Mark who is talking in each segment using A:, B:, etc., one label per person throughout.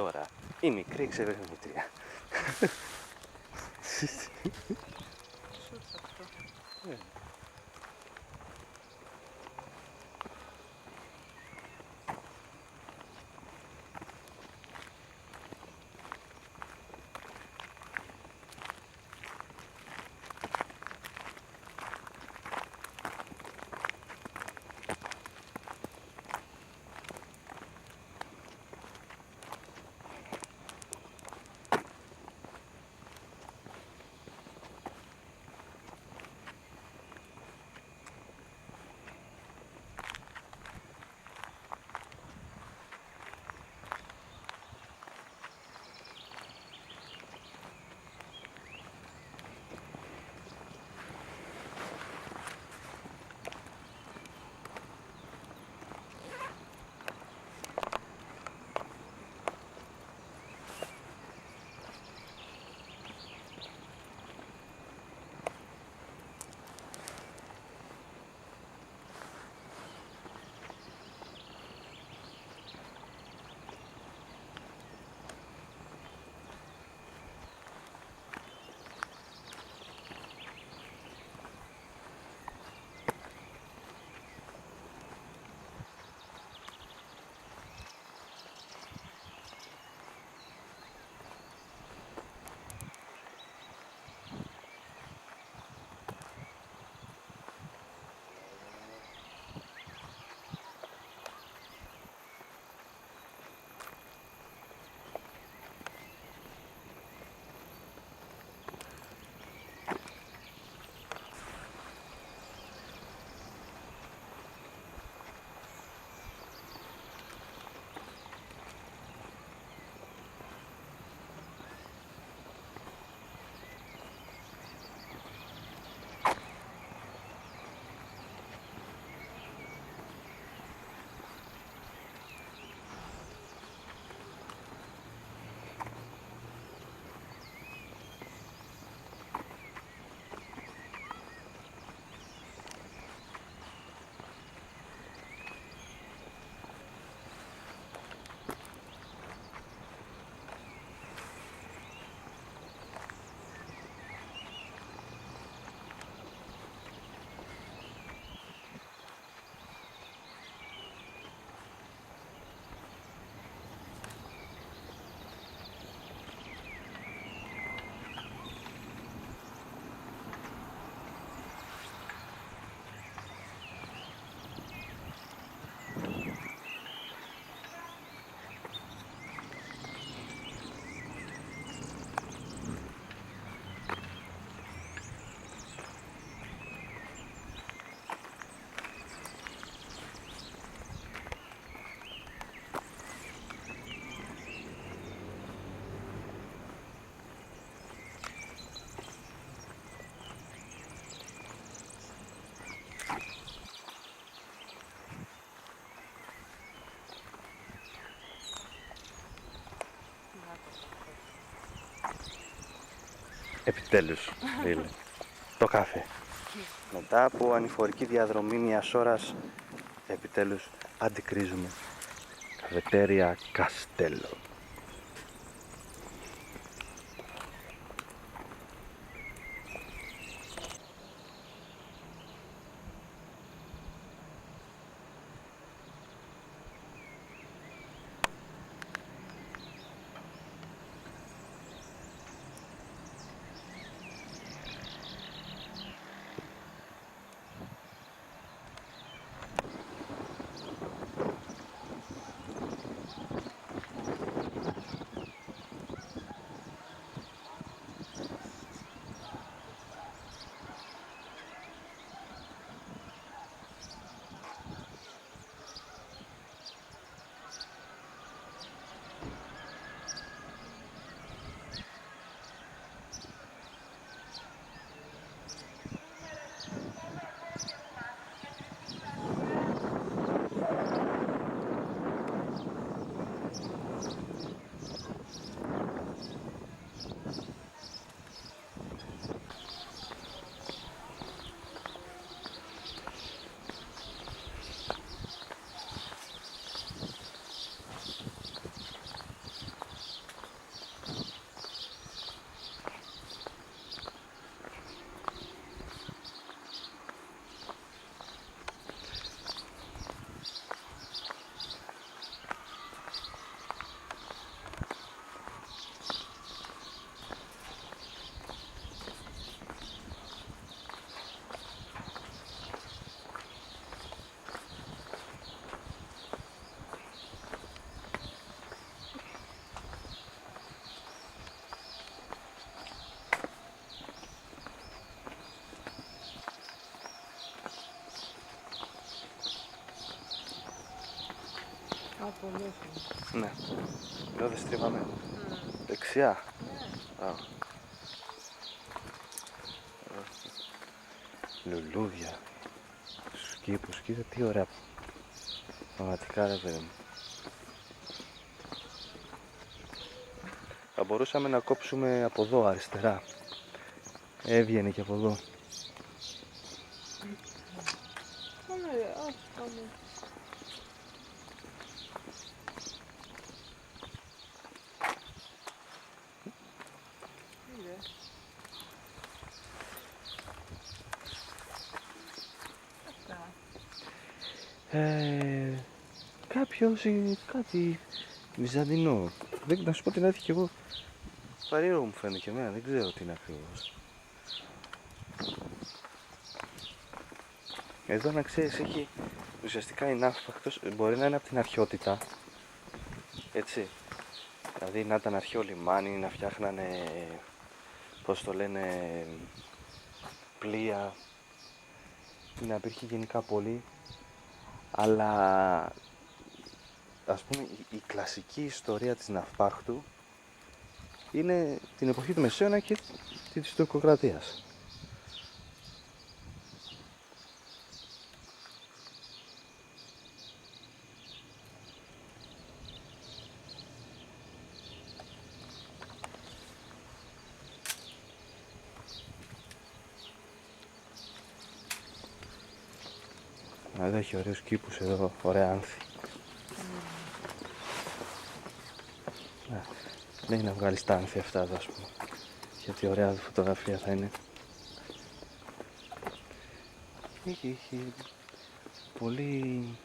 A: τώρα η μικρή εξερευνήτρια.
B: Σουτ αυτό.
A: Επιτέλους, φίλε. Το καφέ. Μετά από ανηφορική διαδρομή μιας ώρας, επιτέλους αντικρίζουμε καφετέρια Καστέλο.
B: πολύ εύκολο.
A: Ναι. Εδώ δεν στρίβαμε. Δεξιά.
B: Ναι.
A: Α. Λουλούδια. Στους κήπους. Κοίτα τι ωραία. Πραγματικά ρε παιδί μου. Θα μπορούσαμε να κόψουμε από εδώ αριστερά. Έβγαινε και από εδώ.
B: Πάμε, ας πάμε. Είδε. Αυτά.
A: Κάποιος κάτι βυζαντινό. Να σου πω την αλήθεια κι εγώ. Παρήρο μου φαίνεται και εμένα, δεν ξέρω τι είναι ακριβώς. Εδώ να ξέρεις έχει ουσιαστικά η Ναύπακτος, μπορεί να είναι από την αρχαιότητα. Έτσι. Δηλαδή να ήταν αρχαίο λιμάνι, να φτιάχνανε, πώς το λένε, πλοία, να υπήρχε γενικά πόλη. Αλλά ας πούμε η κλασική ιστορία της Ναυπάκτου είναι την εποχή του Μεσαίωνα και της τουρκοκρατίας. Εδώ έχει ωραίους κήπους εδώ, ωραία άνθη. Λέει να βγάλεις τα άνθη αυτά εδώ, ας πούμε. Γιατί ωραία φωτογραφία θα είναι. Έχει πολύ...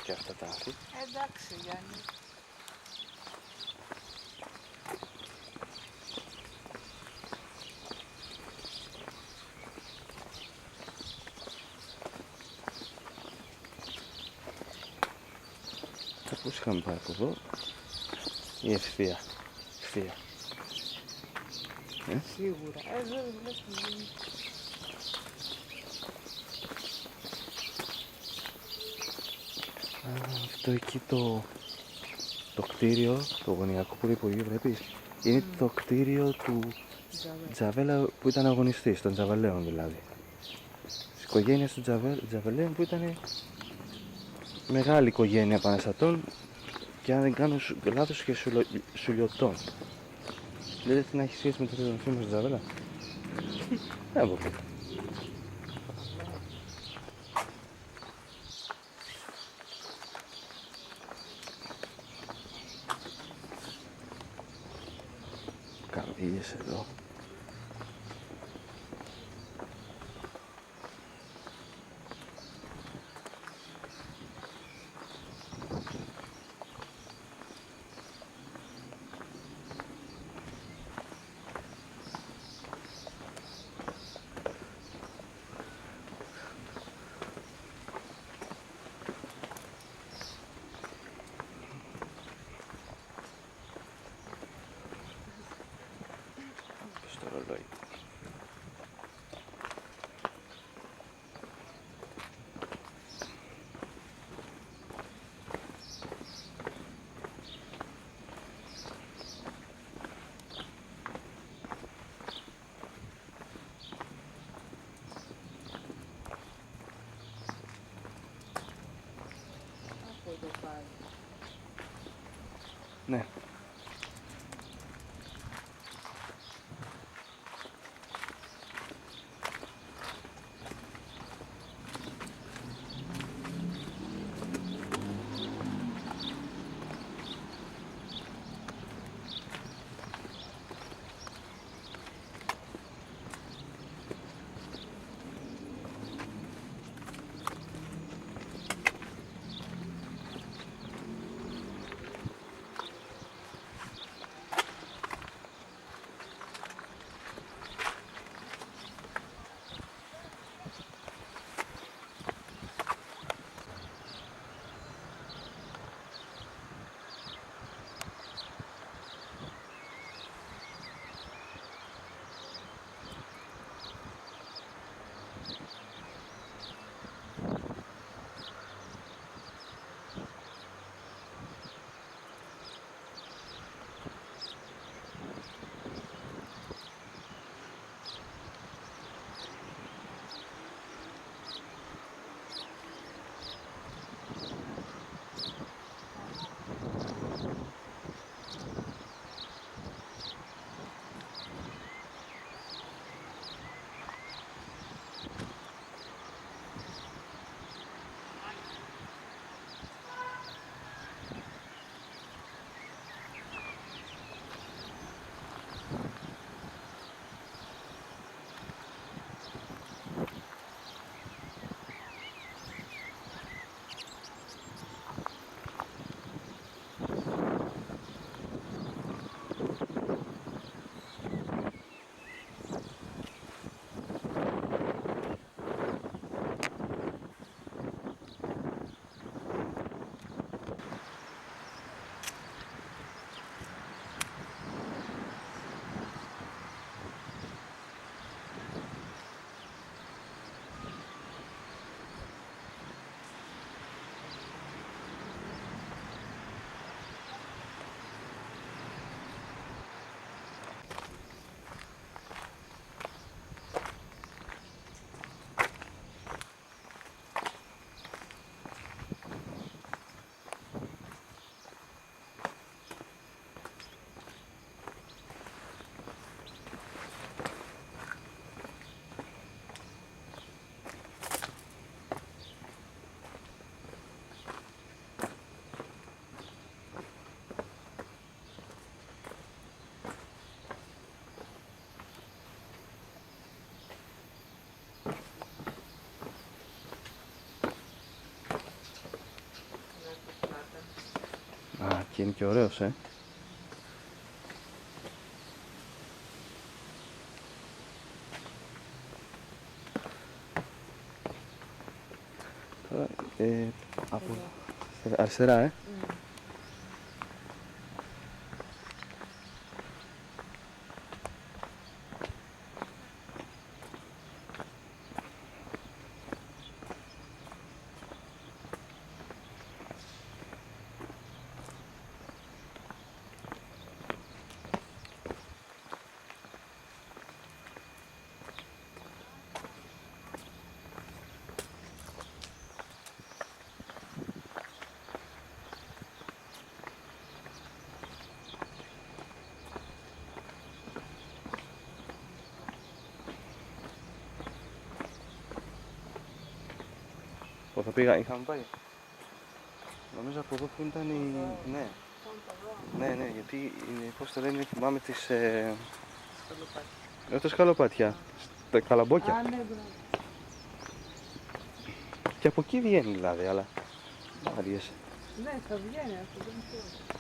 A: και αυτά τα άνθη.
B: Εντάξει, Γιάννη.
A: Πώς είχαμε πάει από εδώ ή ευθεία. Ευθεία.
B: Σίγουρα. Εδώ δεν βλέπουμε.
A: Αυτό εκεί το κτίριο, το γωνιακό που είναι υπουργείο βλέπεις, είναι το κτίριο του Τζαβέλα που ήταν αγωνιστής, των Τζαβελαίων δηλαδή. Της οικογένειας του Τζαβελαίων που ήταν μεγάλη οικογένεια επαναστατών και αν δεν κάνω λάθος και σουλιωτών. Λέτε τι να έχει σχέση με το φίλο του Τζαβέλα. Από πού. Καμπύλες εδώ. Στο ρολόι.
B: Από εδώ πάλι.
A: Ναι. Και είναι και ωραίος, Τώρα, από αριστερά, Που θα πήγα, είχαμε πάει. Νομίζω από εδώ που ήταν η... Ναι. Ναι, γιατί είναι, πώς το λένε, θυμάμαι τις...
B: Σκαλοπάτια.
A: Όχι τα σκαλοπάτια, τα καλαμπόκια.
B: Α, ναι, μπράβο.
A: Και από εκεί βγαίνει δηλαδή, αλλά... Άριεσαι.
B: Ναι, θα βγαίνει αυτό, δεν ξέρω.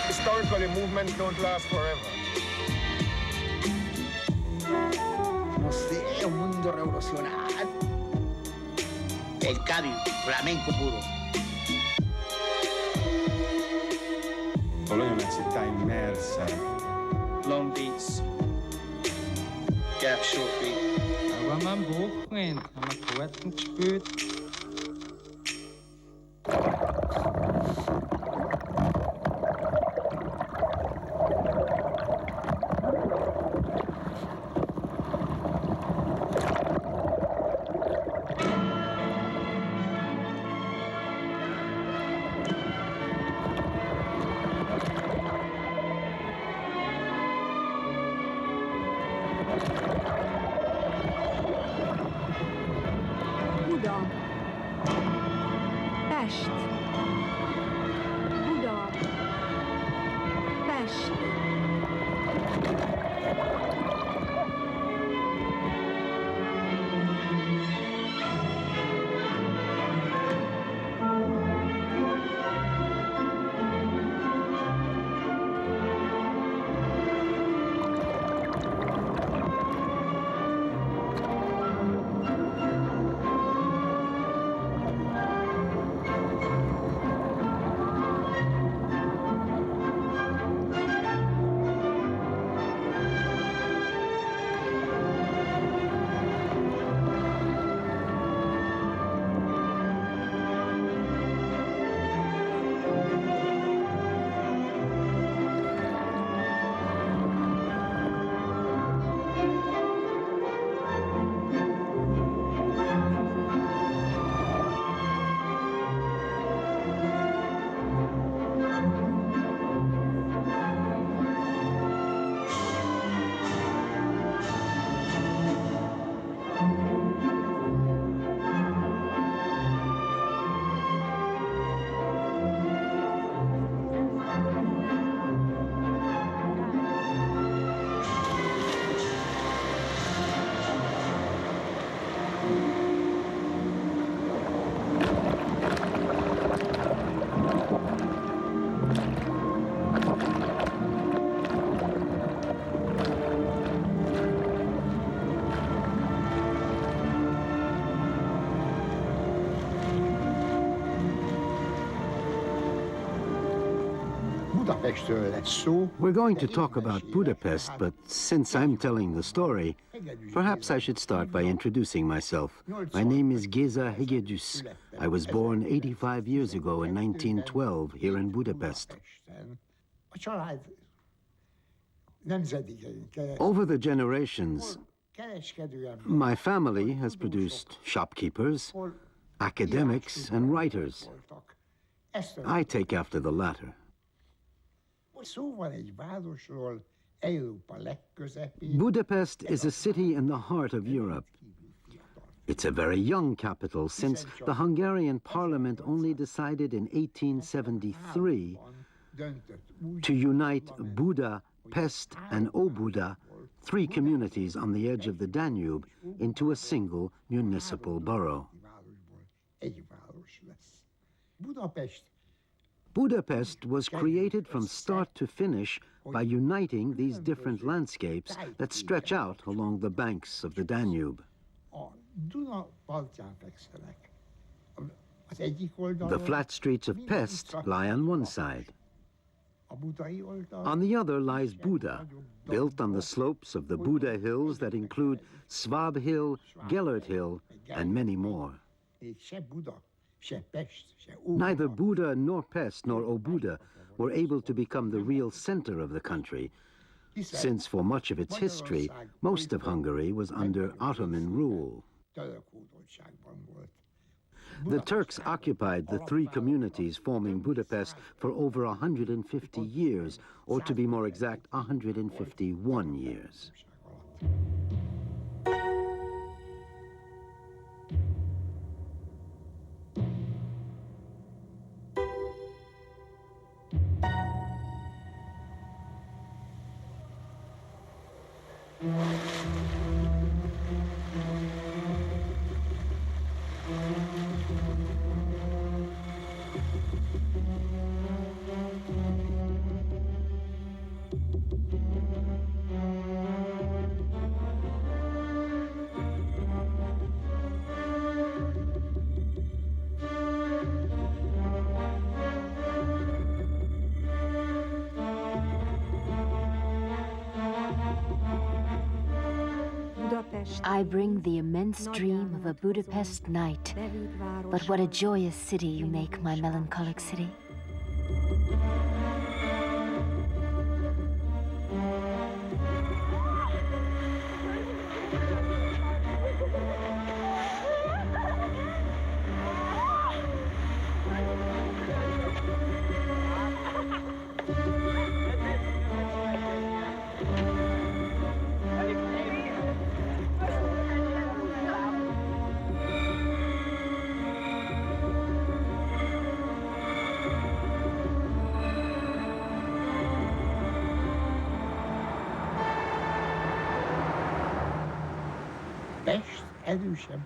C: Historically, movements don't last forever.
D: No sé, è un mondo revolucionario. El Cádiz, flamenco puro.
C: Bologna è una città immersa.
D: Long Beach. Gap Short Beat.
E: Aber man Wochenende haben wir Karten gespielt.
F: Buda, Pest, Buda, Pest.
D: Budapestről lesz szó.
G: We're going to talk about Budapest, but since I'm telling the story, perhaps I should start by introducing myself. My name is Géza Hegedűs. I was born 85 years ago in 1912 here in Budapest.
D: A család nemzedékein
G: Over the generations,
D: kereskedő ember
G: my family has produced shopkeepers, academics, and writers.
D: voltak. Ezt
G: I take after the latter.
D: szó van egy városról, Európa legközepén.
G: Budapest is a city in the heart of Europe. It's a very young capital since the Hungarian parliament only decided in 1873
D: Döntött úgy,
G: to unite Buda, Pest, and Óbuda, three communities on the edge of the Danube, into a single municipal borough.
D: városból egy város lesz. Budapest
G: Budapest was created from start to finish by uniting these different landscapes that stretch out along the banks of the Danube.
D: a Duna partján fekszenek. Az egyik oldalon
G: The flat streets of Pest lie on one side.
D: a budai oldalon
G: On the other lies Buda, built on the slopes of the Buda Hills that include Svab Hill, Gellert Hill, and many more.
D: még se Buda, se Pest, se Óbuda.
G: Neither Buda nor Pest nor Óbuda were able to become the real center of the country, since for much of its history, most of Hungary was under Ottoman rule.
D: Török hódoltságban volt.
G: The Turks occupied the three communities forming Budapest for over 150 years, or to be more exact, 151 years.
F: Budapest.
H: I bring the immense dream of a Budapest night. But what a joyous city you make, my melancholic city.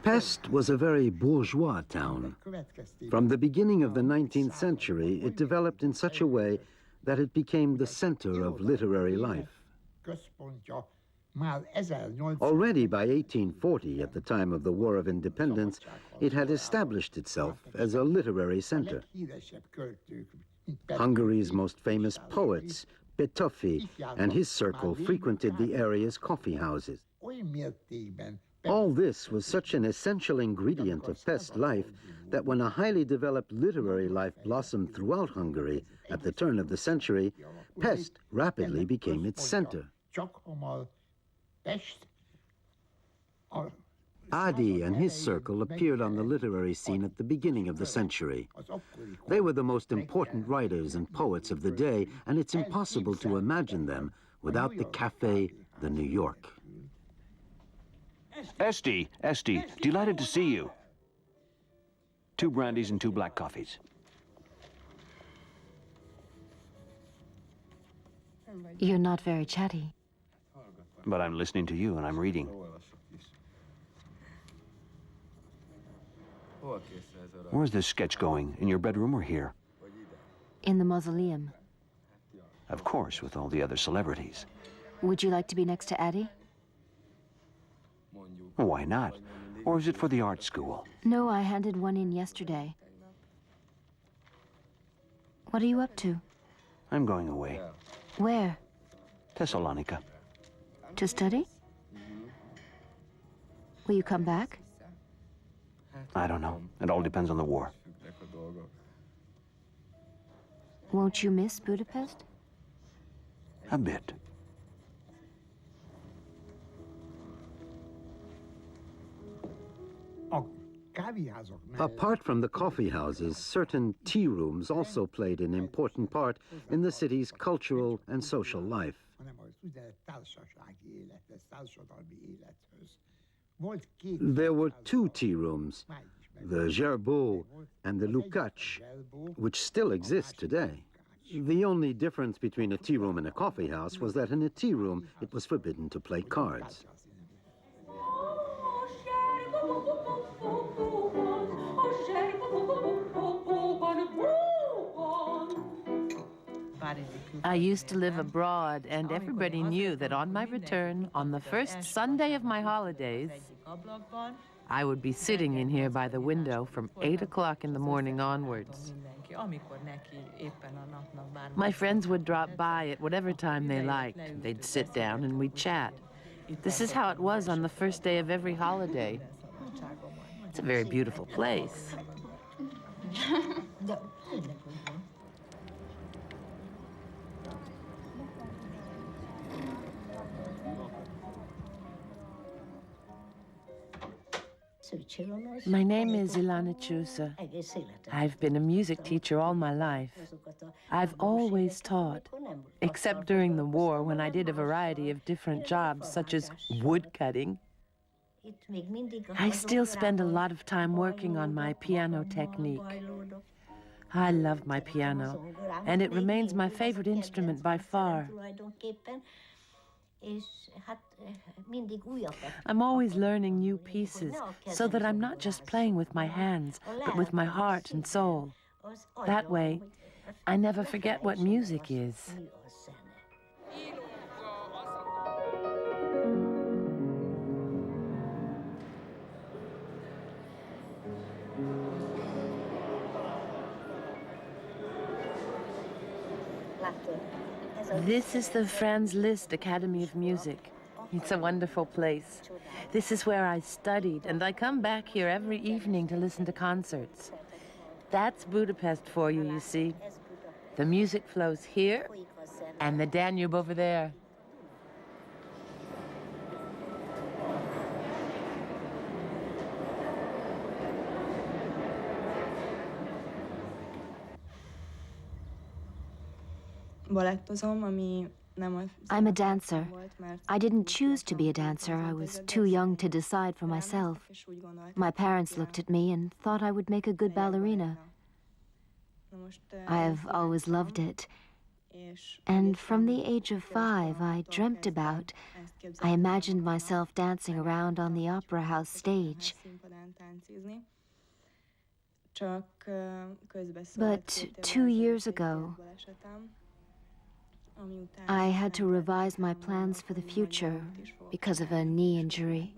H: Pest was a very bourgeois town. From the beginning of the 19th century, it developed in such a way that it became the center of literary life. Already by 1840, at the time of the War of Independence, it had established itself as a literary center. Hungary's most famous poets, Petőfi and his circle, frequented the area's coffee houses. All this was such an essential ingredient of Pest life that when a highly developed literary life blossomed throughout Hungary at the turn of the century, Pest rapidly became its center. Adi and his circle appeared on the literary scene at the beginning of the century. They were the most important writers and poets of the day, and it's impossible to imagine them without the cafe, the New York.
I: Esti, delighted to see you. 2 brandies and 2 black coffees.
H: You're not very chatty.
I: But I'm listening to you and I'm reading. Where's this sketch going? In your bedroom or here?
H: In the mausoleum.
I: Of course, with all the other celebrities.
H: Would you like to be next to Addie?
I: Why not? Or is it for the art school?
H: No, I handed one in yesterday. What are you up to?
I: I'm going away.
F: Where?
I: Thessalonica.
F: To study? Will you come back?
I: I don't know. It all depends on the war.
F: Won't you miss Budapest?
I: A bit.
H: Apart from the coffee houses, certain tea rooms also played an important part in the city's cultural and social life. There were two tea rooms, the Gerbeau and the Lukács, which still exist today. The only difference between a tea room and a coffee house was that in a tea room it was forbidden to play cards.
B: I used to live abroad, and everybody knew that on my return, on the first Sunday of my holidays, I would be sitting in here by the window from 8 o'clock in the morning onwards. My friends would drop by at whatever time they liked. They'd sit down and we'd chat. This is how it was on the first day of every holiday. It's a very beautiful place. My name is Ilana Chusa. I've been a music teacher all my life. I've always taught, except during the war when I did a variety of different jobs, such as wood cutting. I still spend a lot of time working on my piano technique. I love my piano, and it remains my favorite instrument by far. I'm always learning new pieces so that I'm not just playing with my hands, but with my heart and soul. That way, I never forget what music is. This is the Franz Liszt Academy of Music. It's a wonderful place. This is where I studied, and I come back here every evening to listen to concerts. That's Budapest for you, you see. The music flows here, and the Danube over there.
F: I'm a dancer. I didn't choose to be a dancer. I was too young to decide for myself. My parents looked at me and thought I would make a good ballerina. I've always loved it. And from the age of 5, I dreamt about, I imagined myself dancing around on the opera house stage. But 2 years ago, I had to revise my plans for the future because of a knee injury.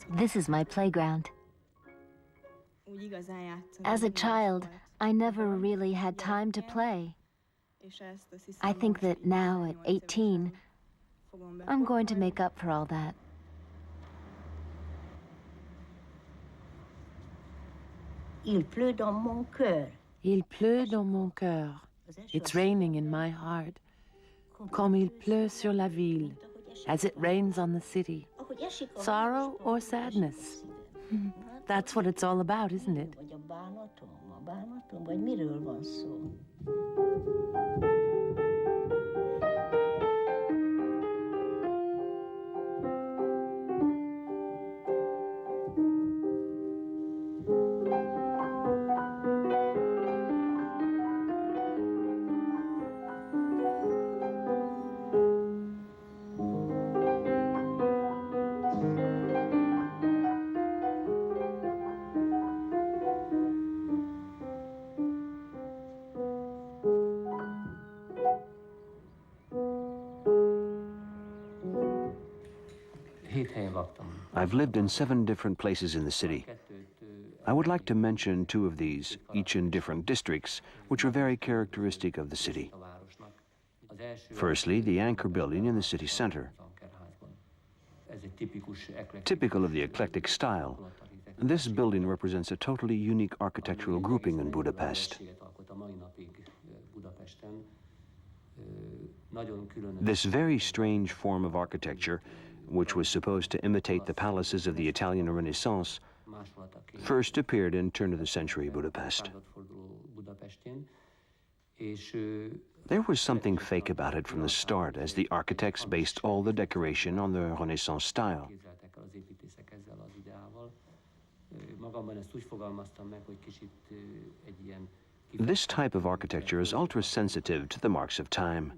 F: This is my playground. As a child, I never really had time to play. I think that now, at 18, I'm going to make up for all that.
J: Il pleut dans mon cœur.
B: Il pleut dans mon cœur. It's raining in my heart. Comme il pleut sur la ville, as it rains on the city. Sorrow or sadness. That's what it's all about, isn't it?
I: I've lived in 7 different places in the city. I would like to mention 2 of these, each in different districts, which are very characteristic of the city. Firstly, the Anchor Building in the city center. Typical of the eclectic style, this building represents a totally unique architectural grouping in Budapest. This very strange form of architecture, which was supposed to imitate the palaces of the Italian Renaissance, first appeared in turn-of-the-century Budapest. There was something fake about it from the start, as the architects based all the decoration on the Renaissance style. This type of architecture is ultra-sensitive to the marks of time.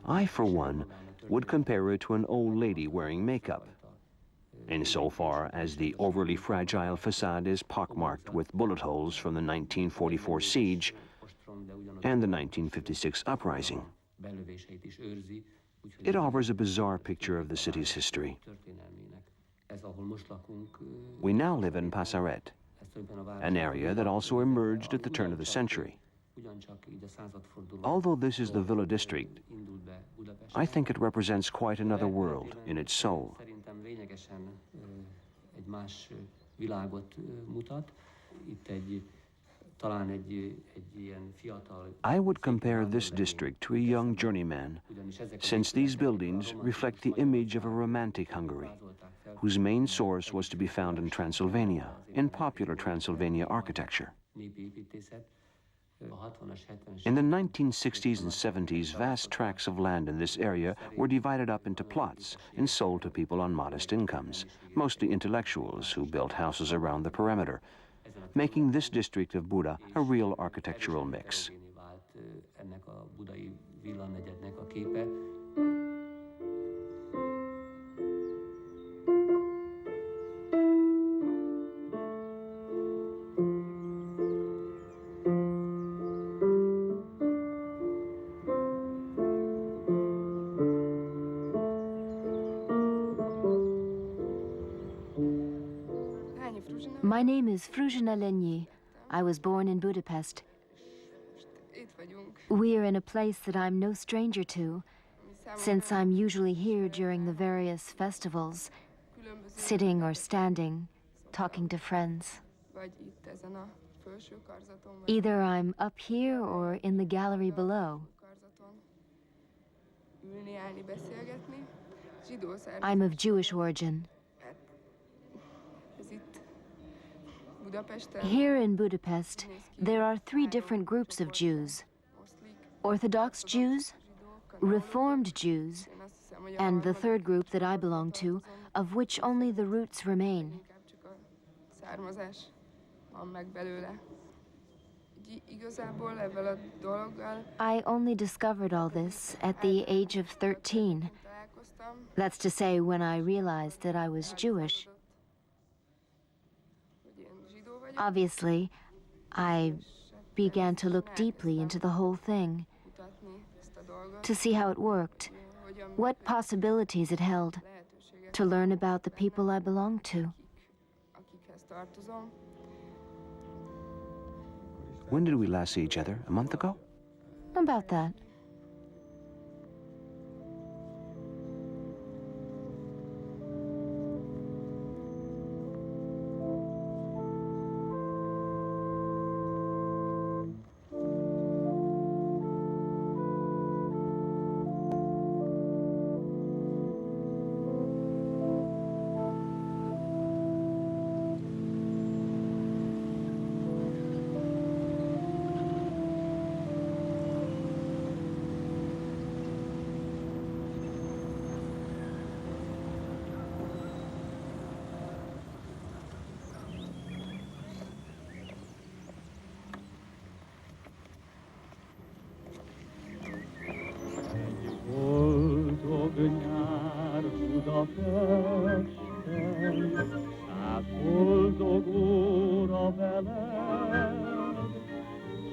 I: I, for one, would compare it to an old lady wearing makeup, insofar as the overly fragile facade is pockmarked with bullet holes from the 1944 siege and the 1956 uprising. It offers a bizarre picture of the city's history. We now live in Passaret, an area that also emerged at the turn of the century. Although this is the Villa district, I think it represents quite another world in its soul. I would compare this district to a young journeyman, since these buildings reflect the image of a romantic Hungary, whose main source was to be found in Transylvania, in popular Transylvania architecture. In the 1960s and 70s, vast tracts of land in this area were divided up into plots and sold to people on modest incomes, mostly intellectuals who built houses around the perimeter, making this district of Buda a real architectural mix.
F: My name is Fruzsina Lenyi. I was born in Budapest. We are in a place that I'm no stranger to, since I'm usually here during the various festivals, sitting or standing, talking to friends. Either I'm up here or in the gallery below. I'm of Jewish origin. Here in Budapest, there are 3 different groups of Jews: Orthodox Jews, Reformed Jews, and the 3rd group that I belong to, of which only the roots remain. I only discovered all this at the age of 13. That's to say, when I realized that I was Jewish. Obviously, I began to look deeply into the whole thing, to see how it worked, what possibilities it held, to learn about the people I belonged to.
I: When did we last see each other? A month ago?
F: About that.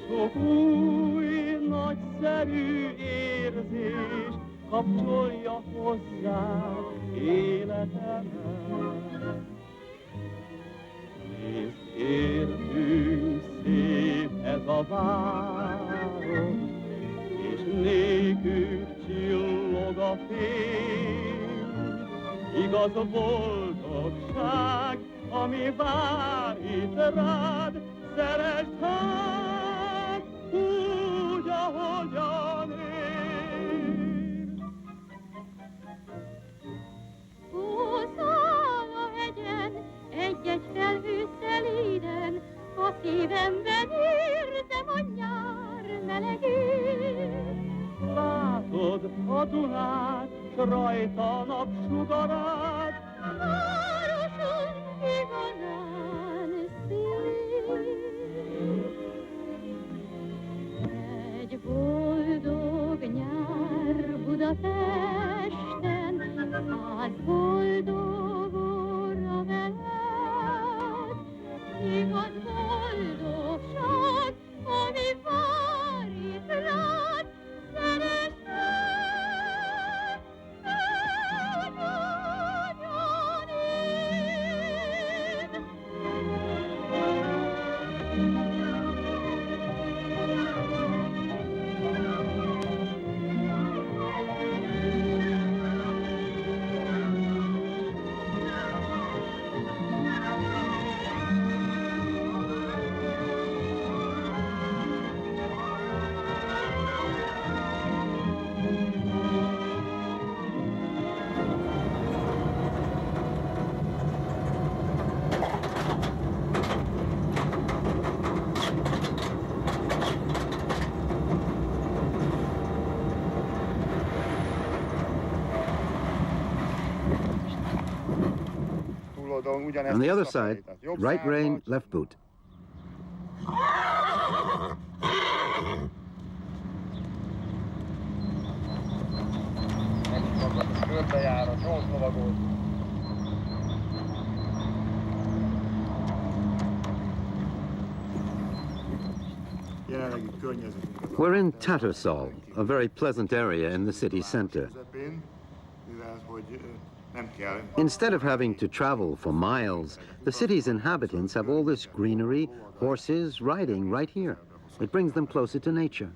K: Sok új, nagyszerű érzés kapcsolja hozzá életemet. Nézd, értünk, szép ez a város, és nékünk csillog a fény. Igaz boldogság, ami vár itt rád, szeresd hát úgy, ahogyan én.
L: Úszol a hegyen, egy-egy felhő szelíden, a szívemben érzem a nyár melegét.
K: Látod a Dunát, s rajta napsugarát,
L: városunk igazán szép. Egy boldog nyár Budapesten, száz boldog óra veled. Igaz boldogság, ami vár itt rád, szeresd meg, ahogyan én.
H: On the other side, right rein, left boot. We're in Tattersall, a very pleasant area in the city center. Instead of having to travel for miles, the city's inhabitants have all this greenery, horses, riding right here. It brings them closer to nature.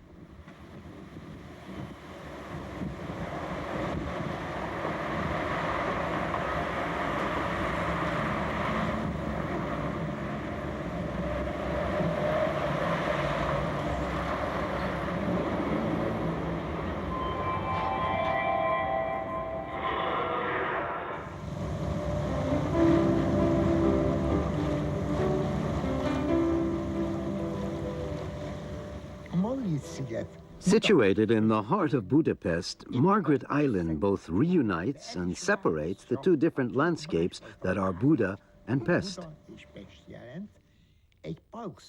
H: Situated in the heart of Budapest, Margaret Island both reunites and separates the two different landscapes that are Buda and Pest.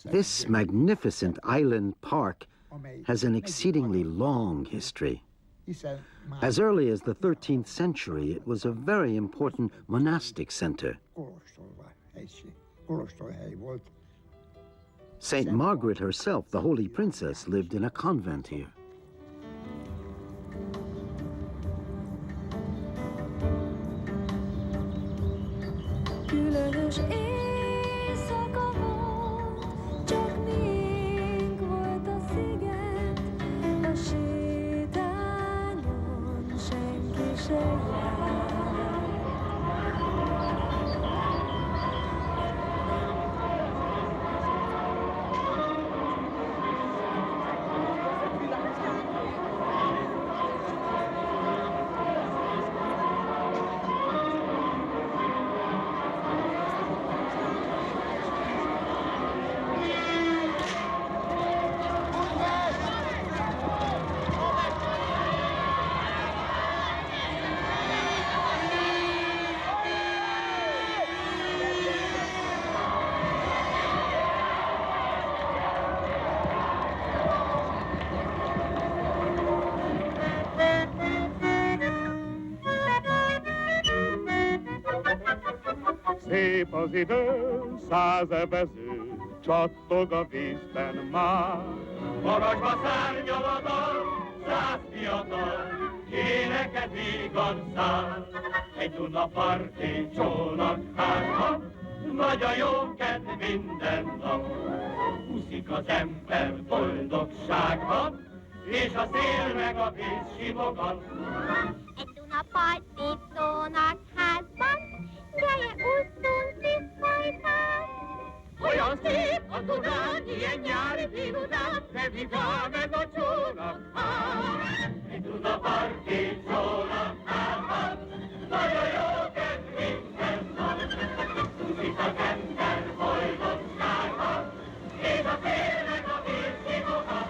H: This magnificent island park has an exceedingly long history. As early as the 13th century, it was a very important monastic center. Saint Margaret herself, the Holy Princess, lived in a convent here.
L: Különös éjszaka volt, csak miénk volt a sziget, a sétányon senki se járt.
K: Szép az idő, százevező, csattog a vízben már. Magasba szárnyal a dal, 100 fiatal, ének vígan száll, egy Dunaparti csónak házban, nagy a jókedv minden nap. Úszik az ember boldogságban, és a szél meg a víz simogat.
L: Egy Dunaparti csónak házban, gyere úszunk tisztajtán.
K: Olyan szép a Dunán, ilyen nyári délután, de vidám ez a csónakház. Egy Dunaparti csónakházban, nagyon jó kedv minden nap. Úszik az ember boldogságban, és a szél meg a víz simogat.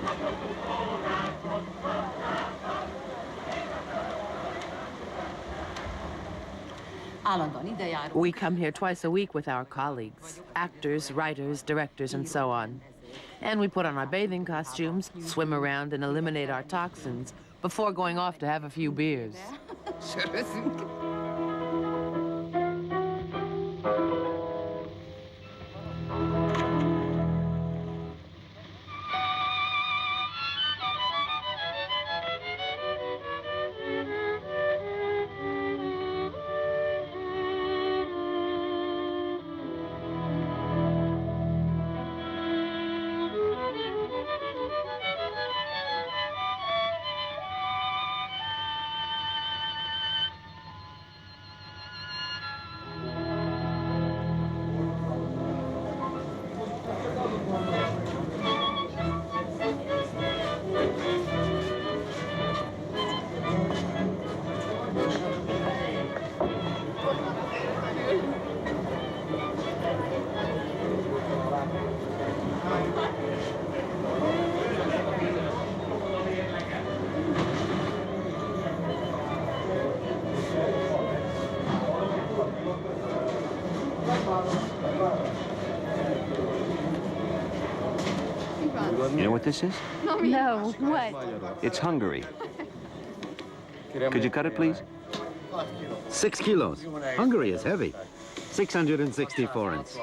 K: A sokuk órát hosszabban.
B: We come here twice a week with our colleagues, actors, writers, directors, and so on. And we put on our bathing costumes, swim around, and eliminate our toxins before going off to have a few beers.
I: You know what this is?
F: No, what?
I: It's Hungary. Could you cut it, please?
H: 6 kilos. Hungary is heavy. 660 forints.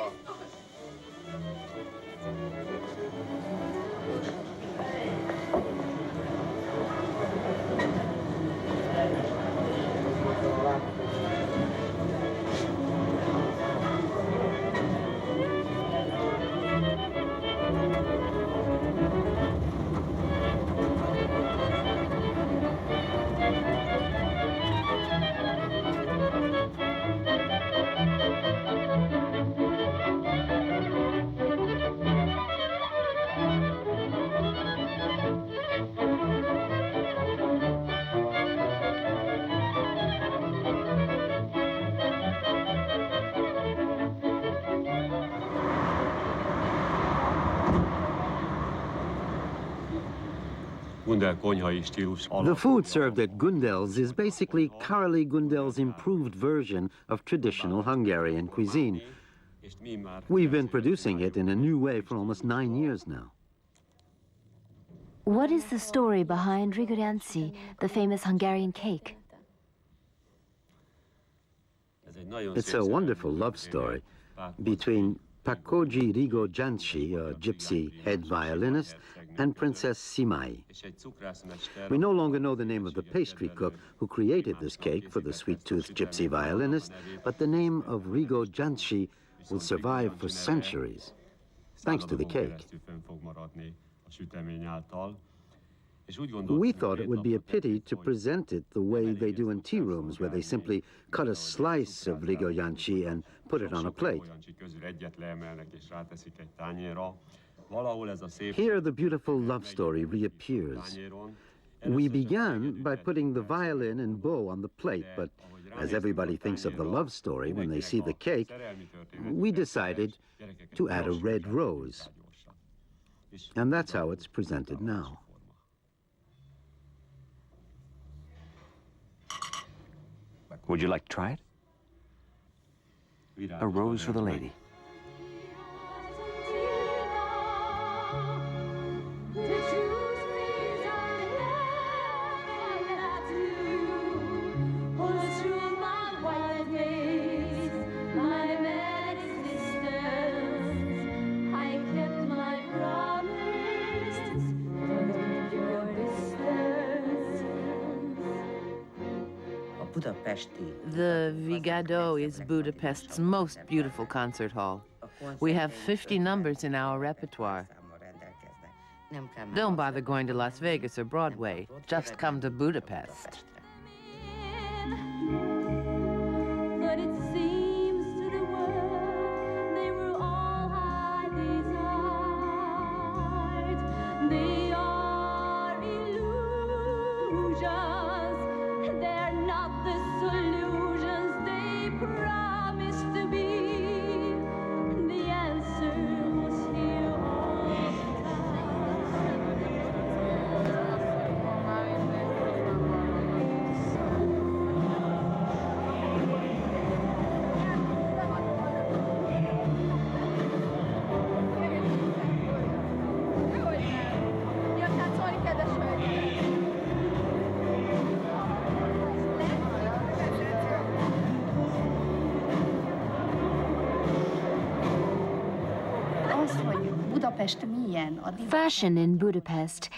H: The food served at Gundel's is basically Karoli Gundel's improved version of traditional Hungarian cuisine. We've been producing it in a new way for almost 9 years now.
F: What is the story behind Rigoránci, the famous Hungarian cake?
H: It's a wonderful love story between Pakoji Rigoránci, a gypsy head violinist, and Princess Simai. We no longer know the name of the pastry cook who created this cake for the sweet-toothed gypsy violinist, but the name of Rigoránci will survive for centuries, thanks to the cake. We thought it would be a pity to present it the way they do in tea rooms, where they simply cut a slice of Rigoránci and put it on a plate. Here, the beautiful love story reappears. We began by putting the violin and bow on the plate, but as everybody thinks of the love story when they see the cake, we decided to add a red rose. And that's how it's presented now.
I: Would you like to try it? A rose for the lady.
B: The Vigado is Budapest's most beautiful concert hall. We have 50 numbers in our repertoire. Don't bother going to Las Vegas or Broadway. Just come to Budapest.
K: But it seems to the world they were all high desires. They are illusions. They're not the solutions they promised to be. The answer was here all the
F: Fashion in Budapest